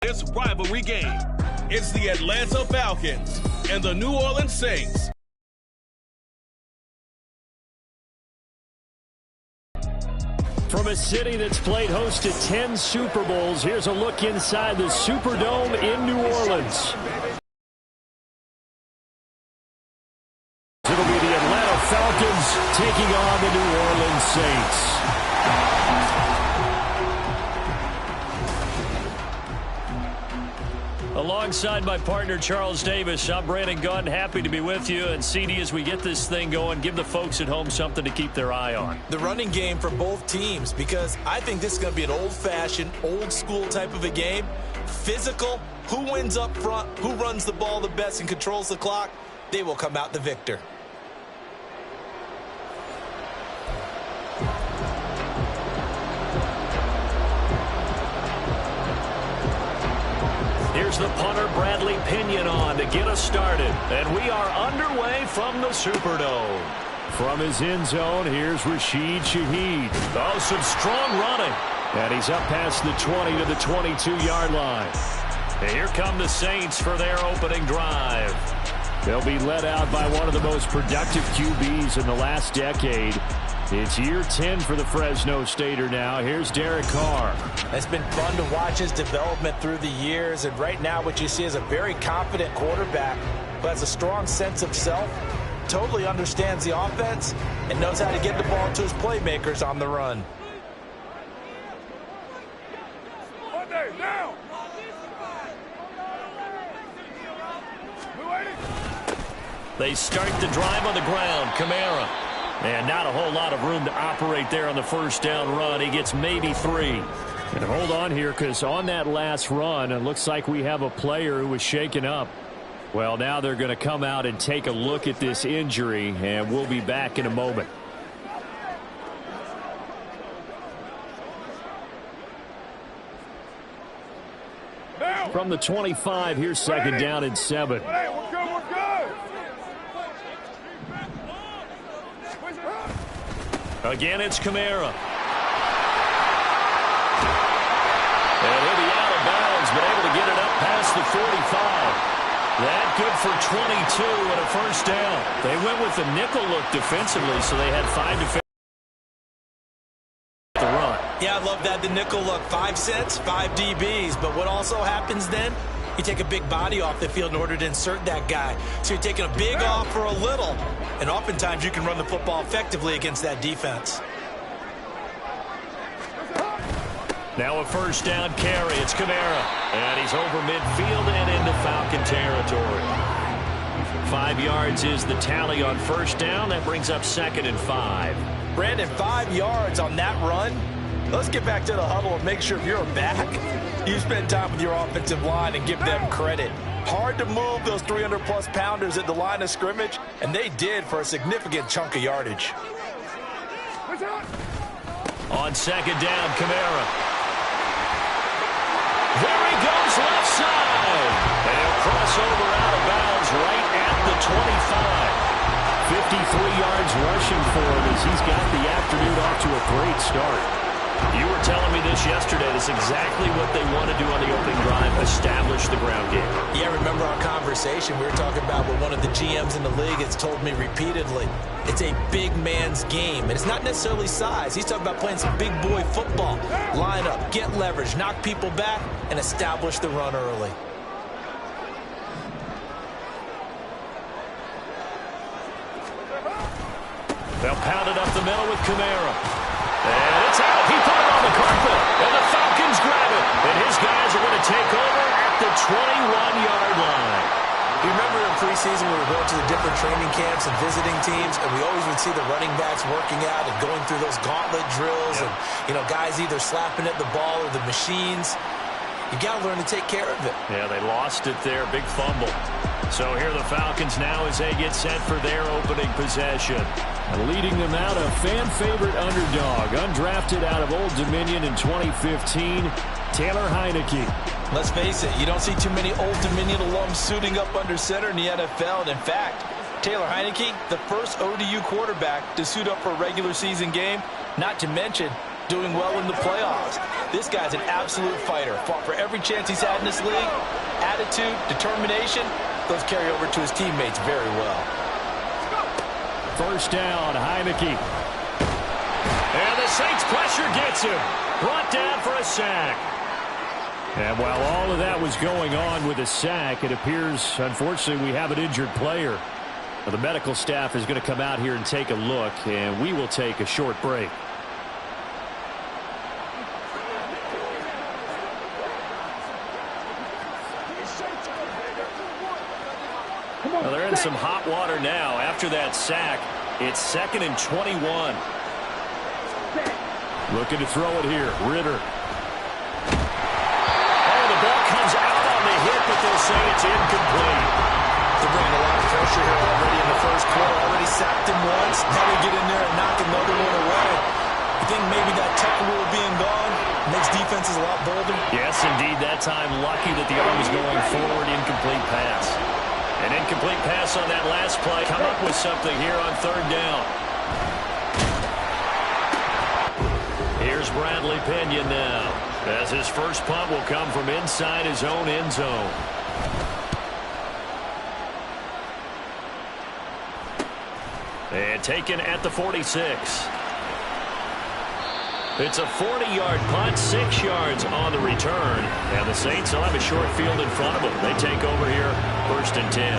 It's rivalry game. It's the Atlanta Falcons and the New Orleans Saints. From a city that's played host to 10 Super Bowls, here's a look inside the Superdome in New Orleans. It'll be the Atlanta Falcons taking on the New Orleans Saints. Alongside my partner, Charles Davis, I'm Brandon Gunn. Happy to be with you. And CD, as we get this thing going, give the folks at home something to keep their eye on. The running game for both teams, because I think this is going to be an old-fashioned, old-school type of a game. Physical, who wins up front, who runs the ball the best and controls the clock, they will come out the victor. Here's the punter, Bradley Pinion, on to get us started. And we are underway from the Superdome. From his end zone, here's Rashid Shaheed. Oh, some strong running. And he's up past the 20 to the 22-yard line. And here come the Saints for their opening drive. They'll be led out by one of the most productive QBs in the last decade. It's year 10 for the Fresno Stater now. Here's Derek Carr. It's been fun to watch his development through the years, and right now what you see is a very confident quarterback who has a strong sense of self, totally understands the offense, and knows how to get the ball to his playmakers on the run. They start the drive on the ground. Kamara. And not a whole lot of room to operate there on the first down run. He gets maybe 3. And hold on here, because on that last run, it looks like we have a player who was shaken up. Well, now they're going to come out and take a look at this injury, and we'll be back in a moment. From the 25, here's second down and 7. Again, it's Kamara. And he'll be out of bounds, but able to get it up past the 45. That good for 22 and a first down. They went with the nickel look defensively, so they had 5 defenders at the run. Yeah, I love that, the nickel look. 5 cents, 5 DBs. But what also happens then? You take a big body off the field in order to insert that guy. So you're taking a big off for a little. And oftentimes you can run the football effectively against that defense. Now a first down carry. It's Kamara. And he's over midfield and into Falcon territory. 5 yards is the tally on first down. That brings up second and 5. Brandon, 5 yards on that run. Let's get back to the huddle and make sure if you're a back, you spend time with your offensive line and give them credit. Hard to move those 300-plus pounders at the line of scrimmage, and they did for a significant chunk of yardage. On second down, Kamara. There he goes, left side. And he'll cross over out of bounds right at the 25. 53 yards rushing for him as he's got the afternoon off to a great start. You were telling me this yesterday. That's exactly what they want to do on the opening drive, establish the ground game. Yeah, remember our conversation. We were talking about what one of the GMs in the league has told me repeatedly. It's a big man's game, and it's not necessarily size. He's talking about playing some big boy football. Line up, get leverage, knock people back, and establish the run early. They'll pound it up the middle with Kamara. And it's out. He put it on the carpet. And the Falcons grab it. And his guys are going to take over at the 21-yard line. You remember in preseason we were going to the different training camps and visiting teams, and we always would see the running backs working out and going through those gauntlet drills, and, you know, guys either slapping at the ball or the machines. You got to learn to take care of it. Yeah, they lost it there. Big fumble. So here are the Falcons now as they get set for their opening possession. And leading them out, a fan-favorite underdog, undrafted out of Old Dominion in 2015, Taylor Heineke. Let's face it, you don't see too many Old Dominion alums suiting up under center in the NFL. And in fact, Taylor Heineke, the first ODU quarterback to suit up for a regular season game. Not to mention, doing well in the playoffs. This guy's an absolute fighter. Fought for every chance he's had in this league. Attitude, determination, those carry over to his teammates very well. First down, Heineke. And the Saints pressure gets him. Brought down for a sack. And while all of that was going on with a sack, it appears, unfortunately, we have an injured player. Now, the medical staff is going to come out here and take a look, and we will take a short break. Well, they're in some hot water now. After that sack, it's 2nd and 21. Looking to throw it here. Ritter. Oh, the ball comes out on the hit, but they'll say it's incomplete. They're bringing a lot of pressure here already in the first quarter. Already sacked him once. Now they get in there and knock another one away. I think maybe that tech rule being gone makes defenses a lot bolder. Yes, indeed. That time, lucky that the arm was going forward. Incomplete pass. An incomplete pass on that last play. Come up with something here on 3rd down. Here's Bradley Pinion now, as his first punt will come from inside his own end zone. And taken at the 46. It's a 40-yard punt, 6 yards on the return. And the Saints will have a short field in front of them. They take over here, 1st and 10.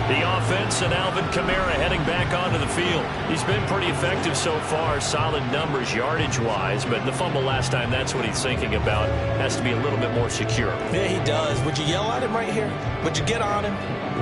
The offense and Alvin Kamara heading back onto the field. He's been pretty effective so far, solid numbers yardage-wise, but the fumble last time, that's what he's thinking about. Has to be a little bit more secure. Yeah, he does. Would you yell at him right here? Would you get on him?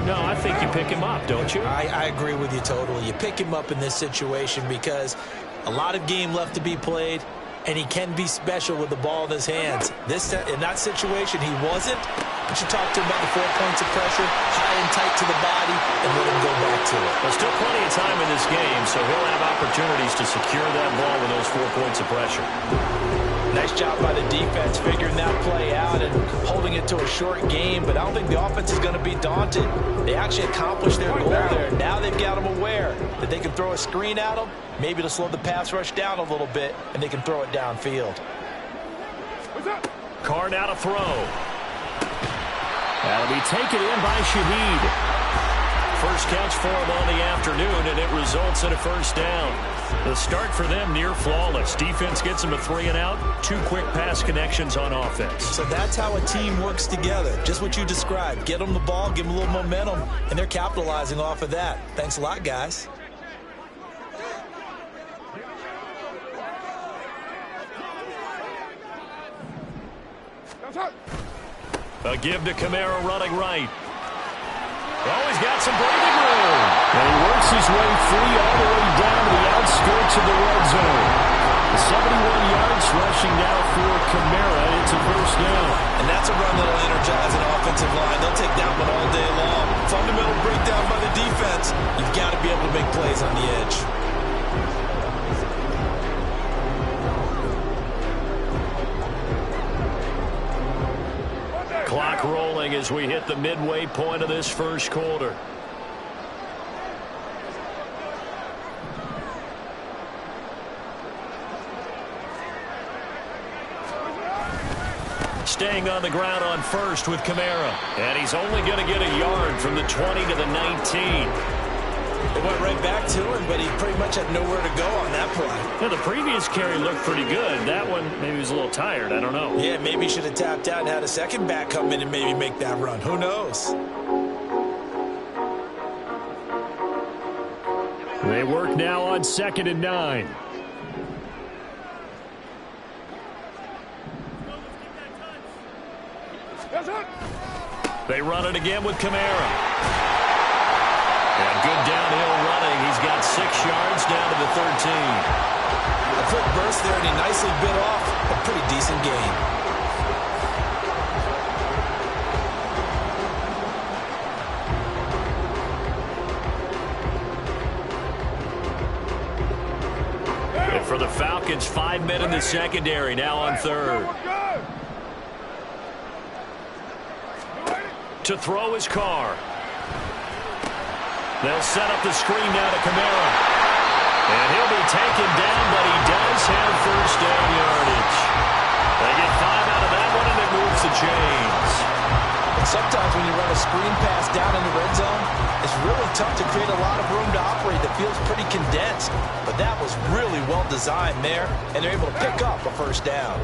No, I think you pick him up, don't you? I agree with you totally. You pick him up in this situation because a lot of game left to be played, and he can be special with the ball in his hands. In that situation, he wasn't. You should talk to him about the 4 points of pressure, high and tight to the body, and let him go back to it. There's still plenty of time in this game, so he'll have opportunities to secure that ball with those 4 points of pressure. Nice job by the defense figuring that play out and holding it to a short game, but I don't think the offense is going to be daunted. They actually accomplished their goal there. Now they've got them aware that they can throw a screen at them, maybe to slow the pass rush down a little bit, and they can throw it downfield. Carr now to throw. That'll be taken in by Shaheed. First catch for him on the afternoon, and it results in a first down. The start for them near flawless. Defense gets them a 3 and out. 2 quick pass connections on offense. So that's how a team works together. Just what you described. Get them the ball, give them a little momentum, and they're capitalizing off of that. Thanks a lot, guys. A give to Kamara running right. Oh, he's got some breathing room. And he works his way free all the way down to the outskirts of the red zone. The 71 yards rushing now for Kamara. It's a first down. And that's a run that will energize an offensive line. They'll take that one all day long. Fundamental breakdown by the defense. You've got to be able to make plays on the edge. Clock rolling as we hit the midway point of this first quarter. Staying on the ground on first with Kamara. And he's only going to get a yard from the 20 to the 19. It went right back to him, but he pretty much had nowhere to go on that play. Yeah, the previous carry looked pretty good. That one, maybe he was a little tired. I don't know. Yeah, maybe he should have tapped out and had a second back come in and maybe make that run. Who knows? They work now on 2nd and 9. They run it again with Kamara. And good downhill running. He's got 6 yards down to the 13. A quick burst there, and he nicely bit off a pretty decent gain. And for the Falcons, 5 men in the secondary, now on 3rd. To throw his Carr. They'll set up the screen now to Kamara. And he'll be taken down, but he does have first down yardage. They get 5 out of that one, and it moves the chains. And sometimes when you run a screen pass down in the red zone, it's really tough to create a lot of room to operate. The field's pretty condensed. But that was really well designed there, and they're able to pick up a first down.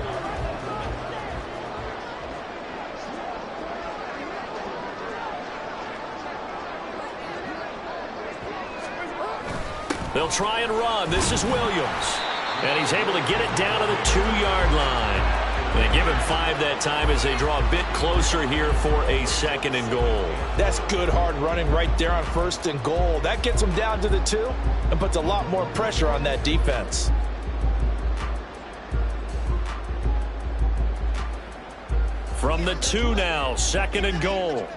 They'll try and run. This is Williams. And he's able to get it down to the 2-yard line. They give him 5 that time as they draw a bit closer here for a 2nd and goal. That's good hard running right there on 1st and goal. That gets them down to the 2 and puts a lot more pressure on that defense. From the 2 now, 2nd and goal.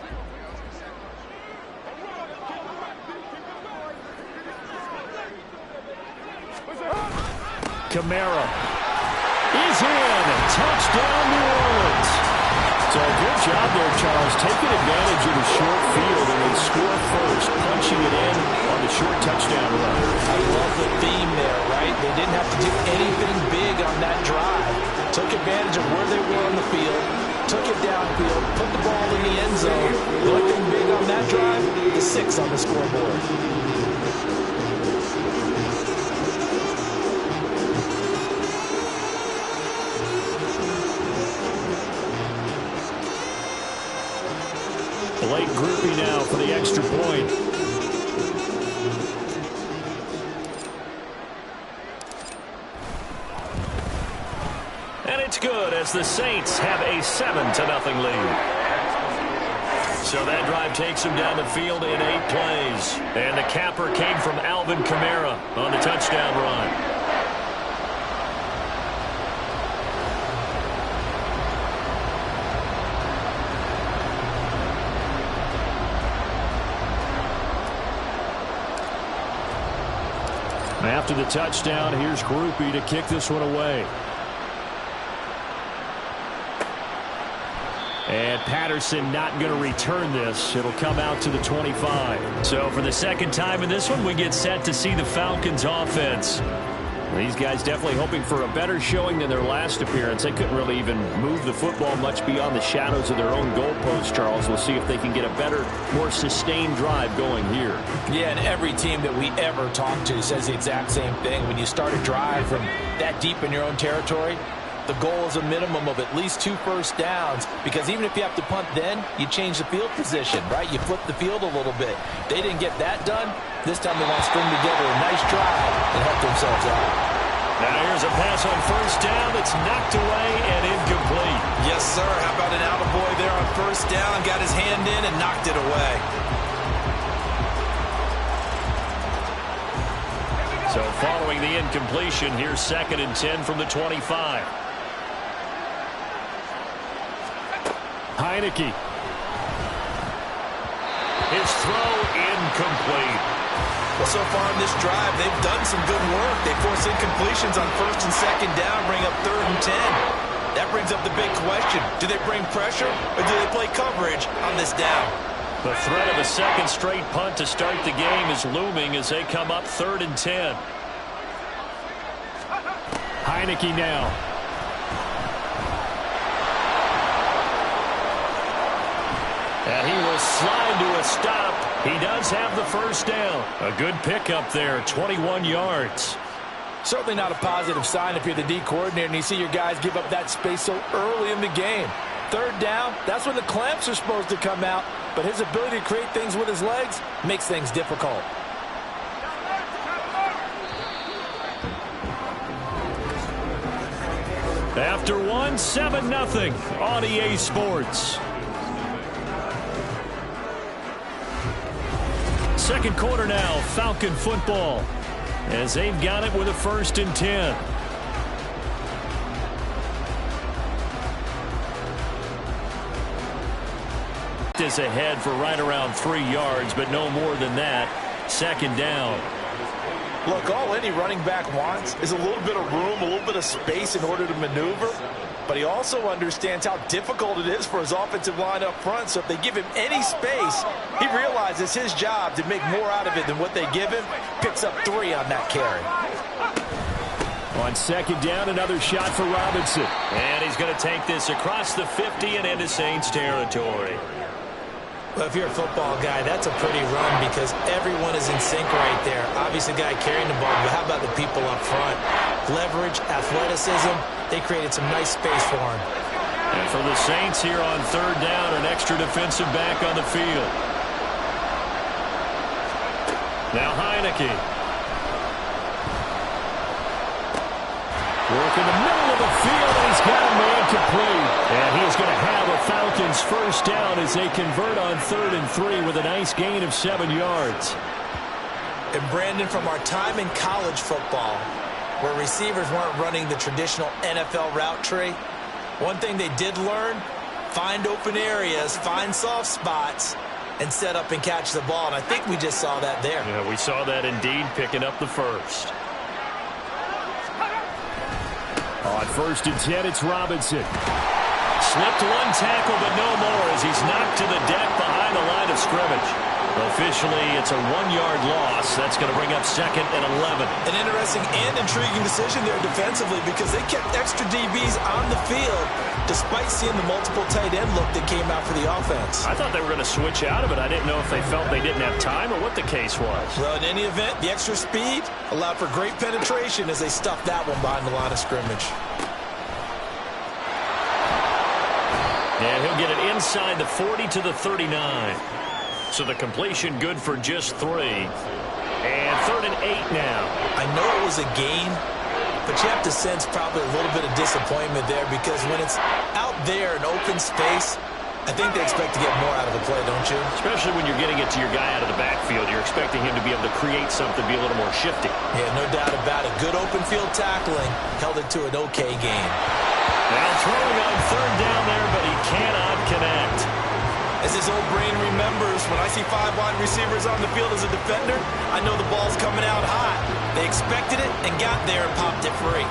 Kamara is in. Touchdown, New Orleans. So good job there, Charles, taking advantage of the short field and then score first, punching it in on the short touchdown run. I love the theme there, right? They didn't have to do anything big on that drive. Took advantage of where they were on the field, took it downfield, put the ball in the end zone. The only thing big on that drive, the 6 on the scoreboard. Late groupie now for the extra point. And it's good as the Saints have a 7-0 lead. So that drive takes them down the field in 8 plays. And the capper came from Alvin Kamara on the touchdown run. After the touchdown, here's Groupie to kick this one away. And Patterson not going to return this. It'll come out to the 25. So for the 2nd time in this one, we get set to see the Falcons offense. These guys definitely hoping for a better showing than their last appearance. They couldn't really even move the football much beyond the shadows of their own goalpost, Charles. We'll see if they can get a better, more sustained drive going here. Yeah, and every team that we ever talk to says the exact same thing. When you start a drive from that deep in your own territory, the goal is a minimum of at least 2 first downs, because even if you have to punt then, you change the field position, right? You flip the field a little bit. They didn't get that done. This time they want to string together a nice drive and help themselves out. Now here's a pass on 1st down that's knocked away and incomplete. Yes, sir. How about an attaboy there on 1st down? Got his hand in and knocked it away. So following the incompletion, here's 2nd and 10 from the 25. Heineke. His throw incomplete. Well, so far in this drive, they've done some good work. They force incompletions on 1st and 2nd down, bring up 3rd and 10. That brings up the big question. Do they bring pressure or do they play coverage on this down? The threat of a 2nd straight punt to start the game is looming as they come up 3rd and 10. Heineke now. And he will slide to a stop. He does have the 1st down. A good pickup there, 21 yards. Certainly not a positive sign if you're the D coordinator and you see your guys give up that space so early in the game. 3rd down, that's when the clamps are supposed to come out. But his ability to create things with his legs makes things difficult. After one, 7-0 on EA Sports. 2nd quarter now, Falcon football, as they've got it with a 1st and 10. Is ahead for right around 3 yards, but no more than that. 2nd down. Look, all any running back wants is a little bit of room, a little bit of space in order to maneuver. but he also understands how difficult it is for his offensive line up front. So if they give him any space, he realizes his job to make more out of it than what they give him. Picks up 3 on that carry. On second down, another shot for Robinson. And he's going to take this across the 50 and into Saints territory. Well, if you're a football guy, that's a pretty run because everyone is in sync right there. Obviously, the guy carrying the ball, but how about the people up front? Leverage, athleticism, they created some nice space for him. And for the Saints here on third down, an extra defensive back on the field. Now Heineke. Work in the middle of the field, and he's got a man complete. And he is going to have a Falcons first down as they convert on 3rd and 3 with a nice gain of 7 yards. And Brandon, from our time in college football, where receivers weren't running the traditional NFL route tree, one thing they did learn, find open areas, find soft spots, and set up and catch the ball. And I think we just saw that there. Yeah, we saw that indeed, picking up the first. On 1st and 10, it's Robinson. Slipped one tackle, but no more as he's knocked to the deck behind the line of scrimmage. Officially, it's a 1-yard loss. That's going to bring up 2nd and 11. An interesting and intriguing decision there defensively because they kept extra DBs on the field despite seeing the multiple tight end look that came out for the offense. I thought they were going to switch out of it. I didn't know if they felt they didn't have time or what the case was. Well, in any event, the extra speed allowed for great penetration as they stuffed that one behind the line of scrimmage. And he'll get it inside the 40 to the 39. So the completion good for just 3. And 3rd and 8 now. I know it was a gain, but you have to sense probably a little bit of disappointment there because when it's out there in open space, I think they expect to get more out of the play, don't you? Especially when you're getting it to your guy out of the backfield. You're expecting him to be able to create something, be a little more shifty. Yeah, no doubt about it. Good open field tackling held it to an okay gain. Now throwing on 3rd down there, but he cannot connect. As his old brain remembers, when I see 5 wide receivers on the field as a defender, I know the ball's coming out hot. They expected it and got there and popped it free.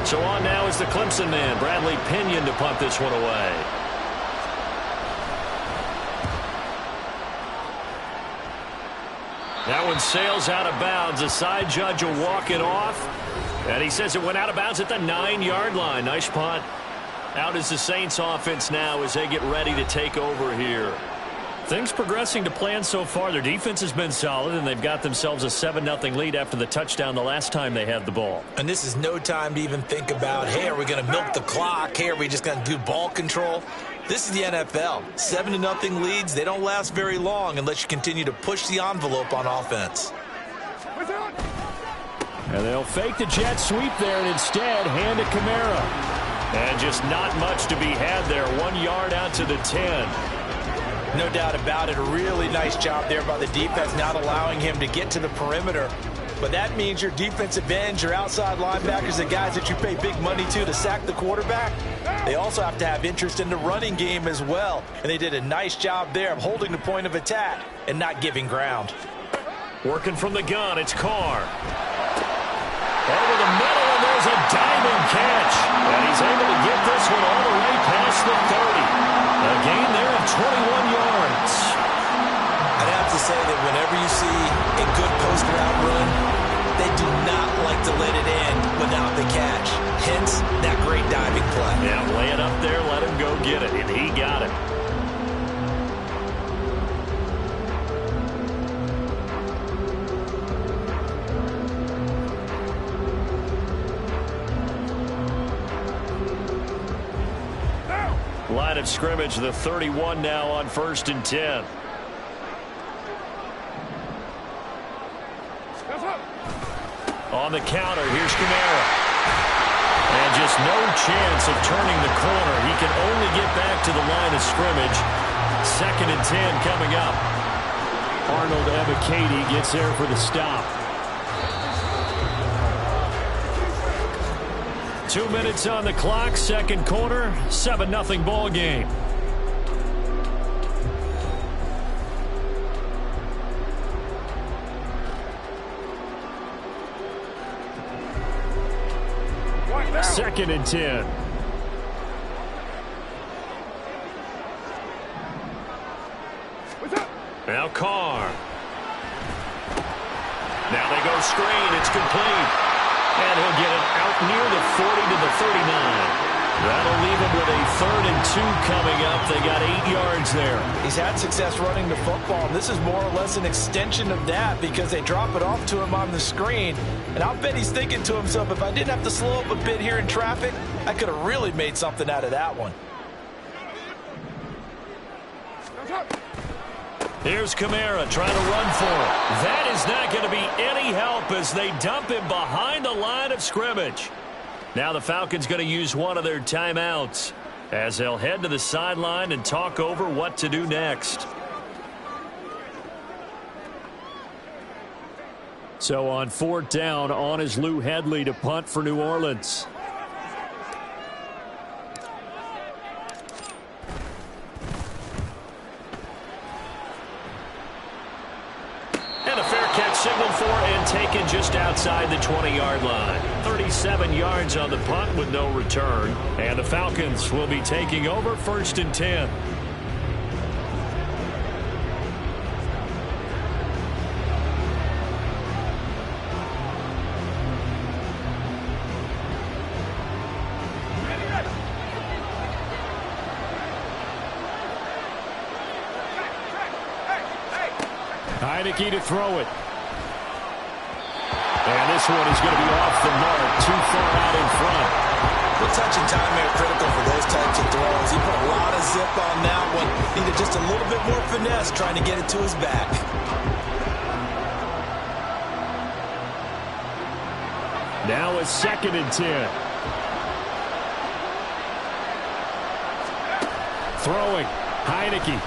So on now is the Clemson man, Bradley Pinion, to punt this one away. That one sails out of bounds. The side judge will walk it off. And he says it went out of bounds at the 9-yard line. Nice punt. Out is the Saints offense now as they get ready to take over here. Things progressing to plan so far. Their defense has been solid, and they've got themselves a 7-0 lead after the touchdown the last time they had the ball. And this is no time to even think about, hey, are we going to milk the clock? Hey, are we just going to do ball control? This is the NFL. 7-0 leads, they don't last very long unless you continue to push the envelope on offense. And they'll fake the jet sweep there and instead hand it Kamara. And just not much to be had there. 1 yard out to the 10. No doubt about it. A really nice job there by the defense, not allowing him to get to the perimeter. But that means your defensive ends, your outside linebackers, the guys that you pay big money to sack the quarterback, they also have to have interest in the running game as well. And they did a nice job there of holding the point of attack and not giving ground. Working from the gun, it's Carr. Over the middle, and there's a diving catch. And he's able to get this one all the way past the 30. A gain there of 21 yards. I'd have to say that whenever you see a good post route run, they do not like to let it in without the catch. Hence, that great diving play. Yeah, lay it up there, let him go get it, and he got it. Line of scrimmage, the 31 now on 1st and 10. On the counter, here's Kamara. And just no chance of turning the corner. He can only get back to the line of scrimmage. 2nd and 10 coming up. Arnold Ebiketie gets there for the stop. 2 minutes on the clock, second quarter, 7-0 ball game. 2nd and 10. Now Carr. Now they go screen. It's complete. And he'll get it out near the 40 to the 39. That'll leave him with a 3rd and 2 coming up. They got 8 yards there. He's had success running the football. And this is more or less an extension of that because they drop it off to him on the screen. And I'll bet he's thinking to himself, if I didn't have to slow up a bit here in traffic, I could have really made something out of that one. Here's Kamara trying to run for it. That is not going to be any help as they dump him behind the line of scrimmage. Now the Falcons going to use one of their timeouts as they'll head to the sideline and talk over what to do next. So on 4th down, on is Lou Hedley to punt for New Orleans. And a fair catch signaled for and taken just outside the 20-yard line. 37 yards on the punt with no return. And the Falcons will be taking over 1st and 10. Heineke to throw it. And this one is going to be off the mark, too far out in front. The touch and time are critical for those types of throws. He put a lot of zip on that one. Needed just a little bit more finesse trying to get it to his back. Now a 2nd and 10. Throwing. Heineke.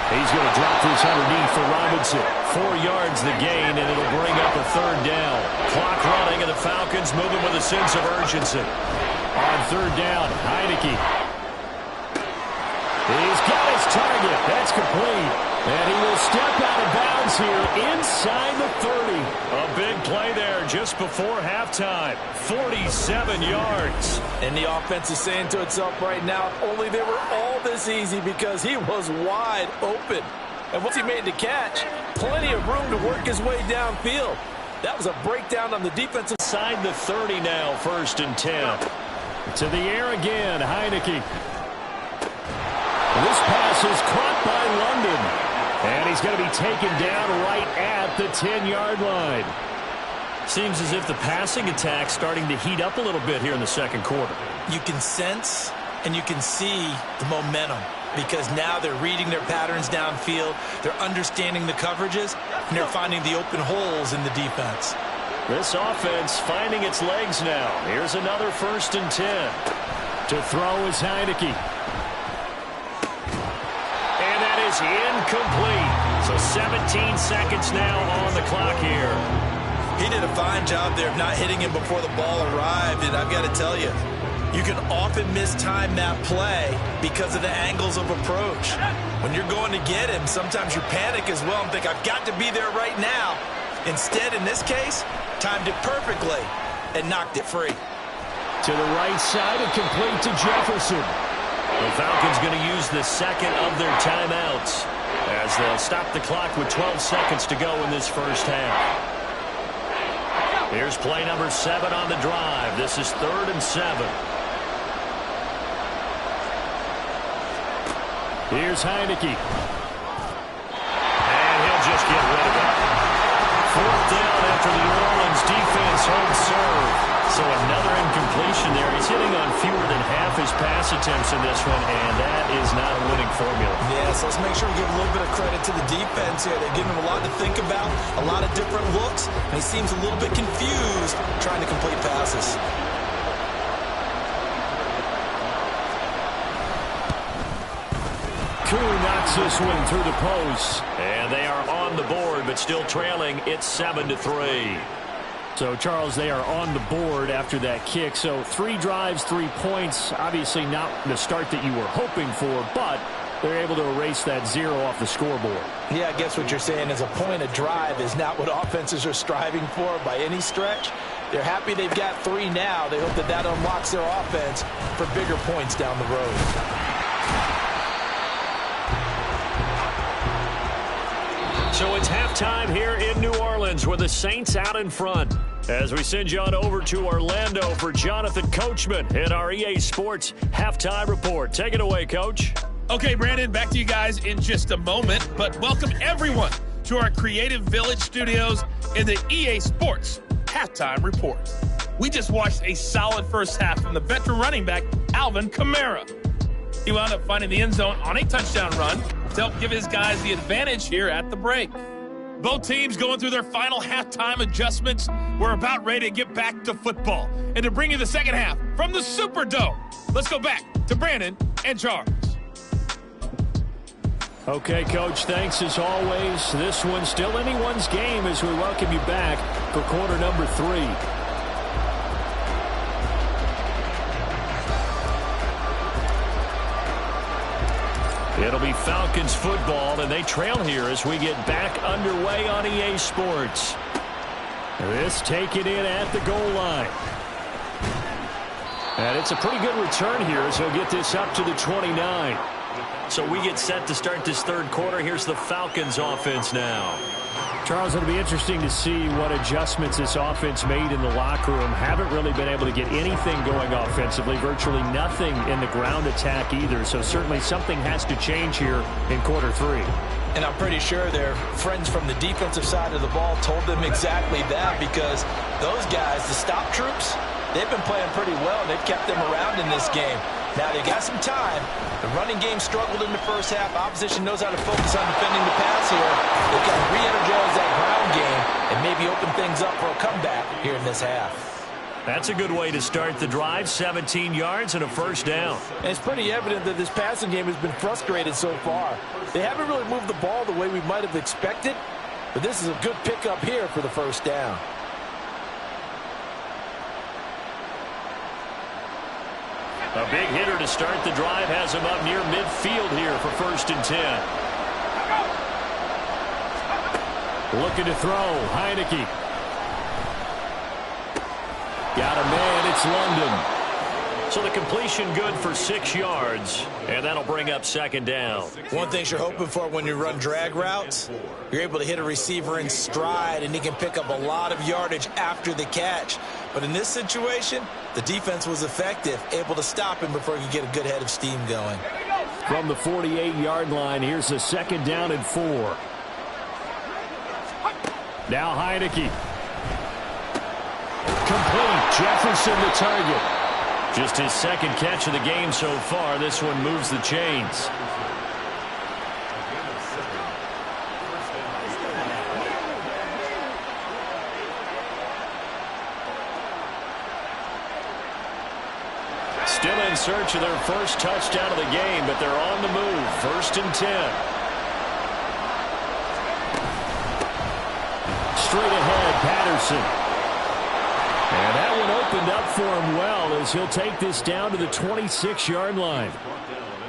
He's going to drop this underneath for Robinson. 4 yards the gain, and it'll bring up a 3rd down. Clock running, and the Falcons moving with a sense of urgency. On 3rd down, Heineke. He's got his target. That's complete. And he will step out of bounds here inside the 30. A big play there just before halftime. 47 yards. And the offense is saying to itself right now, if only they were all this easy because he was wide open. And once he made the catch, plenty of room to work his way downfield. That was a breakdown on the defensive side. The 30 now, 1st and 10. To the air again, Heineke. This pass is caught by London. And he's going to be taken down right at the 10-yard line. Seems as if the passing attack's starting to heat up a little bit here in the 2nd quarter. You can sense and you can see the momentum because now they're reading their patterns downfield, they're understanding the coverages, and they're finding the open holes in the defense. This offense finding its legs now. Here's another 1st and 10. To throw is Heineke. And that is incomplete. So 17 seconds now on the clock here. He did a fine job there of not hitting him before the ball arrived, and I've got to tell you, you can often mistime that play because of the angles of approach. When you're going to get him, sometimes you panic as well and think, I've got to be there right now. Instead, in this case, timed it perfectly and knocked it free. To the right side and complete to Jefferson. The Falcons going to use the 2nd of their timeouts as they'll stop the clock with 12 seconds to go in this 1st half. Here's play number 7 on the drive. This is 3rd and 7. Here's Heineke. And he'll just get rid of it. 4th down after the New Orleans defense holds serve. So another incompletion there. He's hitting on fewer than half his pass attempts in this one, and that is not a winning formula. Yes, let's make sure we give a little bit of credit to the defense here. They're giving him a lot to think about, a lot of different looks, and he seems a little bit confused trying to complete passes. Koo knocks this one through the post, and they are on the board, but still trailing. It's 7-3. So, Charles, they are on the board after that kick. So 3 drives, 3 points. Obviously not the start that you were hoping for, but they're able to erase that 0 off the scoreboard. Yeah, I guess what you're saying is a point of drive is not what offenses are striving for by any stretch. They're happy they've got 3 now. They hope that that unlocks their offense for bigger points down the road. So it's halftime here in New Orleans with the Saints out in front. As we send you on over to Orlando for Jonathan Coachman in our EA Sports Halftime Report. Take it away, Coach. Okay, Brandon, back to you guys in just a moment, but welcome everyone to our Creative Village studios in the EA Sports Halftime Report. We just watched a solid first half from the veteran running back, Alvin Kamara. He wound up finding the end zone on a touchdown run to help give his guys the advantage here at the break. Both teams going through their final halftime adjustments. We're about ready to get back to football and to bring you the second half from the Superdome. Let's go back to Brandon and Charles. Okay, Coach, thanks as always. This one's still anyone's game as we welcome you back for quarter number 3. It'll be Falcons football, and they trail here as we get back underway on EA Sports. This taken in at the goal line. And it's a pretty good return here as he'll get this up to the 29. So we get set to start this third quarter. Here's the Falcons offense now. Charles, it'll be interesting to see what adjustments this offense made in the locker room. Haven't really been able to get anything going offensively. Virtually nothing in the ground attack either. So certainly something has to change here in quarter 3. And I'm pretty sure their friends from the defensive side of the ball told them exactly that, because those guys, the stop troops, they've been playing pretty well. They've kept them around in this game. Now they got some time. The running game struggled in the first half. Opposition knows how to focus on defending the pass here. They've got to re-energize that ground game and maybe open things up for a comeback here in this half. That's a good way to start the drive. 17 yards and a first down. And it's pretty evident that this passing game has been frustrated so far. They haven't really moved the ball the way we might have expected, but this is a good pickup here for the first down. A big hitter to start the drive has him up near midfield here for 1st and 10. Looking to throw. Heineke. Got a man. It's London. So the completion good for 6 yards, and that'll bring up 2nd down. One thing you're hoping for when you run drag routes, you're able to hit a receiver in stride, and he can pick up a lot of yardage after the catch. But in this situation, the defense was effective, able to stop him before he could get a good head of steam going. From the 48-yard line, here's the 2nd down and 4. Now Heineke. Complete. Jefferson the target. Just his 2nd catch of the game so far. This one moves the chains. Still in search of their first touchdown of the game, but they're on the move. 1st and 10. Straight ahead, Patterson. And that one opened up for him well as he'll take this down to the 26-yard line.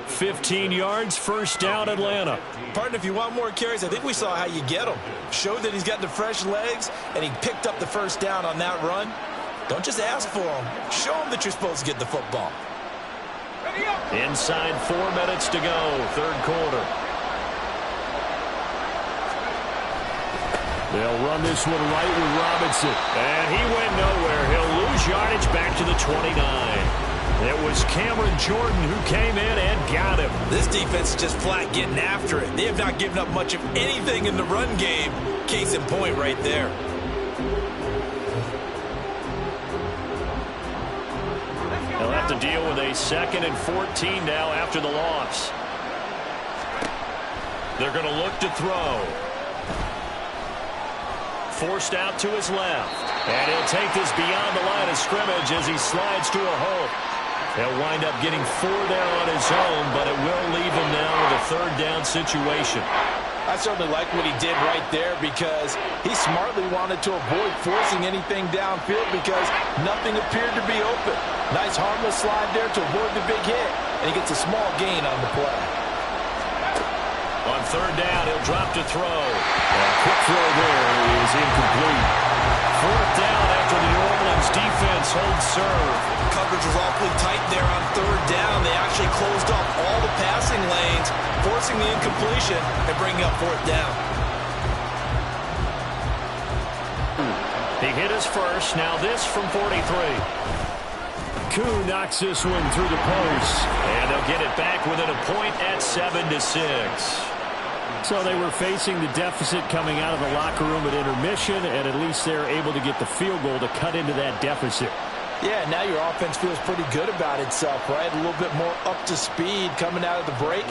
15 yards, 1st down, Atlanta. Partner, if you want more carries, I think we saw how you get them. Showed that he's got the fresh legs, and he picked up the 1st down on that run. Don't just ask for them. Show them that you're supposed to get the football. Inside 4 minutes to go, 3rd quarter. They'll run this one right with Robinson. And he went nowhere. He'll lose yardage back to the 29. It was Cameron Jordan who came in and got him. This defense is just flat getting after it. They have not given up much of anything in the run game. Case in point right there. They'll have to deal with a 2nd and 14 now after the loss. They're going to look to throw. Forced out to his left. And he'll take this beyond the line of scrimmage as he slides to a hole. He'll wind up getting 4 there on his own, but it will leave him now with a 3rd down situation. I certainly like what he did right there because he smartly wanted to avoid forcing anything downfield because nothing appeared to be open. Nice harmless slide there to avoid the big hit, and he gets a small gain on the play. On third down, he'll drop to throw. A quick throw there is incomplete. Fourth down after the New Orleans defense holds serve. Coverage was awfully tight there on third down. They actually closed off all the passing lanes, forcing the incompletion and bringing up fourth down. He hit his first. Now this from 43. Koo knocks this one through the post. And they'll get it back within a point at 7-6. So they were facing the deficit coming out of the locker room at intermission, and at least they're able to get the field goal to cut into that deficit. Yeah, now your offense feels pretty good about itself, right? A little bit more up to speed coming out of the break.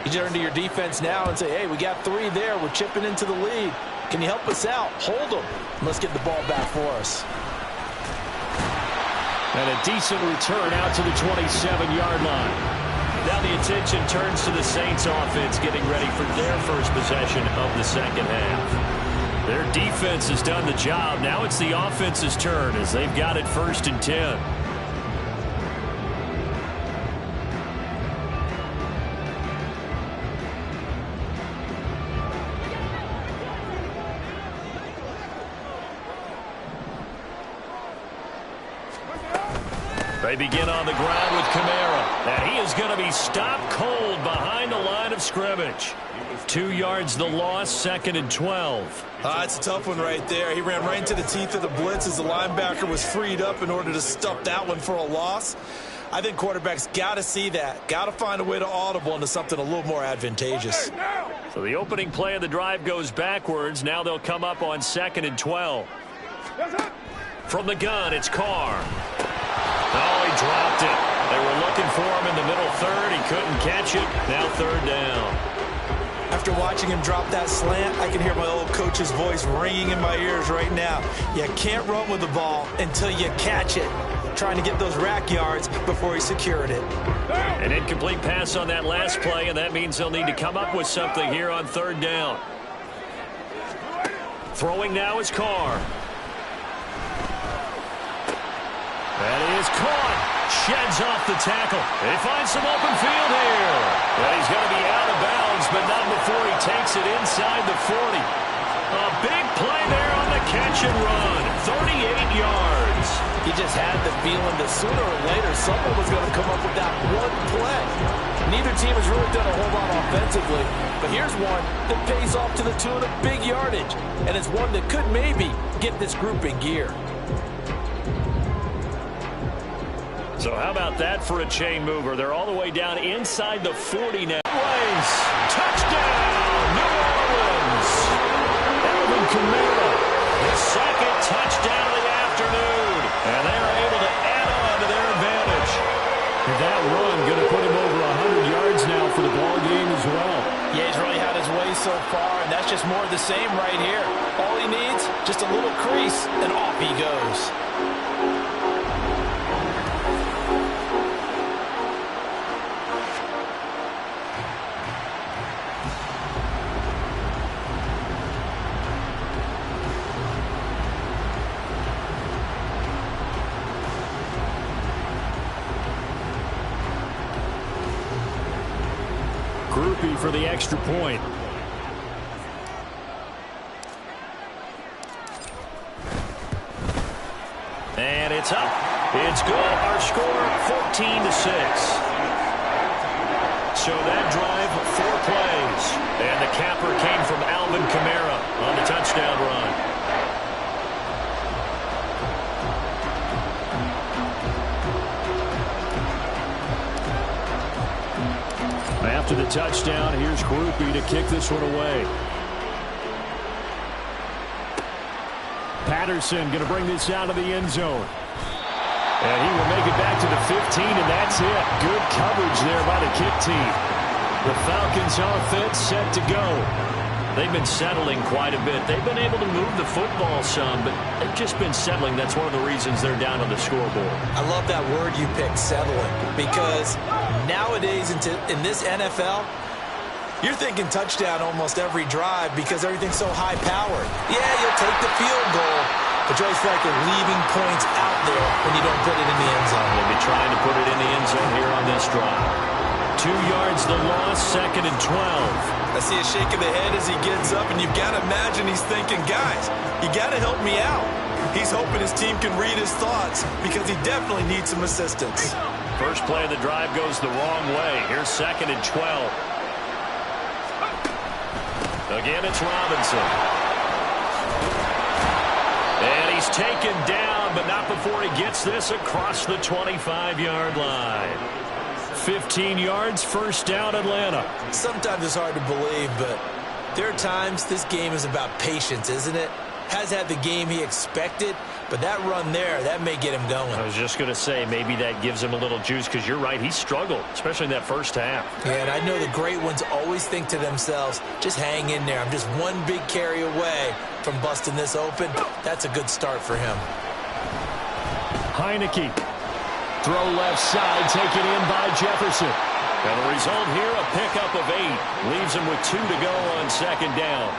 You turn to your defense now and say, hey, we got 3 there. We're chipping into the lead. Can you help us out? Hold them. Let's get the ball back for us. And a decent return out to the 27-yard line. Now the attention turns to the Saints offense getting ready for their first possession of the second half. Their defense has done the job. Now it's the offense's turn as they've got it 1st and 10. They begin on the ground with Kamara, and he is going to be stopped cold behind the line of scrimmage. 2 yards the loss, 2nd and 12. It's a tough one right there. He ran right into the teeth of the blitz as the linebacker was freed up in order to stuff that one for a loss. I think quarterbacks got to see that. Got to find a way to audible into something a little more advantageous. So the opening play of the drive goes backwards. Now they'll come up on 2nd and 12. From the gun, it's Carr. Oh, he dropped it. They were looking for him in the middle third. He couldn't catch it. Now 3rd down. After watching him drop that slant, I can hear my old coach's voice ringing in my ears right now. You can't run with the ball until you catch it. Trying to get those rack yards before he secured it. An incomplete pass on that last play, and that means they'll need to come up with something here on 3rd down. Throwing now is Carr. That is caught. Sheds off the tackle. They find some open field here. And he's going to be out of bounds, but not before he takes it inside the 40. A big play there on the catch and run. 38 yards. He just had the feeling that sooner or later someone was going to come up with that one play. Neither team has really done a whole lot offensively, but here's one that pays off to the tune of big yardage, and it's one that could maybe get this group in gear. So how about that for a chain mover? They're all the way down inside the 40 now. Race. Touchdown, New Orleans. Alvin Kamara, his 2nd touchdown of the afternoon. And they're able to add on to their advantage. And that run going to put him over 100 yards now for the ball game as well. Yeah, he's really had his way so far, and that's just more of the same right here. All he needs, just a little crease, and off he goes. Groupie for the extra point. And it's up. It's good. Our score 14-6. So that drive, 4 plays. And the capper came from Alvin Kamara on the touchdown run. After the touchdown, here's Groupie to kick this one away. Patterson going to bring this out of the end zone. And he will make it back to the 15, and that's it. Good coverage there by the kick team. The Falcons offense set to go. They've been settling quite a bit. They've been able to move the football some, but they've just been settling. That's one of the reasons they're down on the scoreboard. I love that word you picked, settling, because nowadays in this NFL, you're thinking touchdown almost every drive because everything's so high-powered. Yeah, you'll take the field goal, but you always feel like you're leaving points out there when you don't put it in the end zone. They'll be trying to put it in the end zone here on this drive. 2 yards the loss, 2nd and 12. I see a shake of the head as he gets up, and you've got to imagine he's thinking, guys, you got to help me out. He's hoping his team can read his thoughts because he definitely needs some assistance. First play of the drive goes the wrong way. Here's 2nd and 12. Again, it's Robinson. And he's taken down, but not before he gets this across the 25-yard line. 15 yards, first down, Atlanta. Sometimes it's hard to believe, but there are times this game is about patience, isn't it? Has had the game he expected, but that run there, that may get him going. I was just going to say, maybe that gives him a little juice, because you're right, he struggled, especially in that first half. Yeah, and I know the great ones always think to themselves, just hang in there. I'm just one big carry away from busting this open. That's a good start for him. Heineke. Throw left side, taken in by Jefferson. And the result here, a pickup of 8. Leaves him with 2 to go on 2nd down.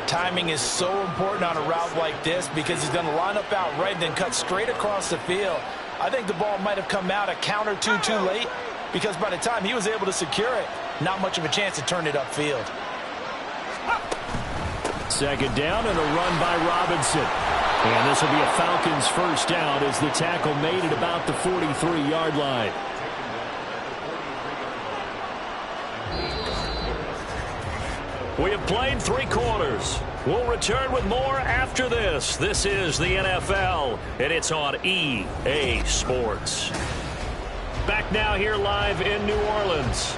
Timing is so important on a route like this because he's going to line up out right and then cut straight across the field. I think the ball might have come out a count or two too late because by the time he was able to secure it, not much of a chance to turn it upfield. 2nd down and a run by Robinson. And this will be a Falcons first down as the tackle made at about the 43-yard line. We have played 3 quarters. We'll return with more after this. This is the NFL, and it's on EA Sports. Back now here live in New Orleans.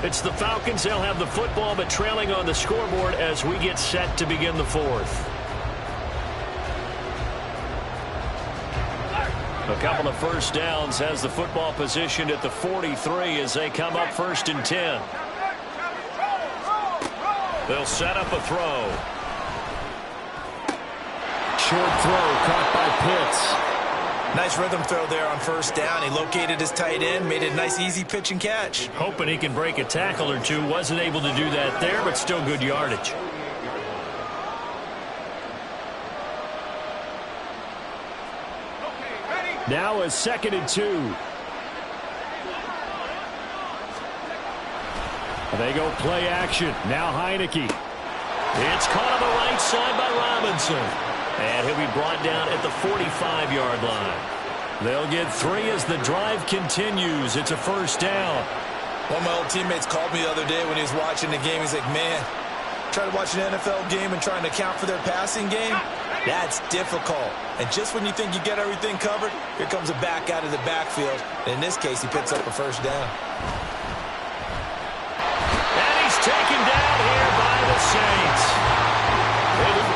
It's the Falcons. They'll have the football, but trailing on the scoreboard as we get set to begin the 4th. A couple of first downs has the football positioned at the 43 as they come up 1st and 10. They'll set up a throw. Short throw caught by Pitts. Nice rhythm throw there on 1st down. He located his tight end, made it a nice easy pitch and catch. Hoping he can break a tackle or two. Wasn't able to do that there, but still good yardage. Now a 2nd and 2. They go play action. Now Heineke. It's caught on the right side by Robinson. And he'll be brought down at the 45-yard line. They'll get 3 as the drive continues. It's a first down. One of my old teammates called me the other day when he was watching the game. He's like, man, trying to watch an NFL game and trying to account for their passing game, that's difficult. And just when you think you get everything covered, here comes a back out of the backfield. And in this case, he picks up a first down. And he's taken down here by the Saints. It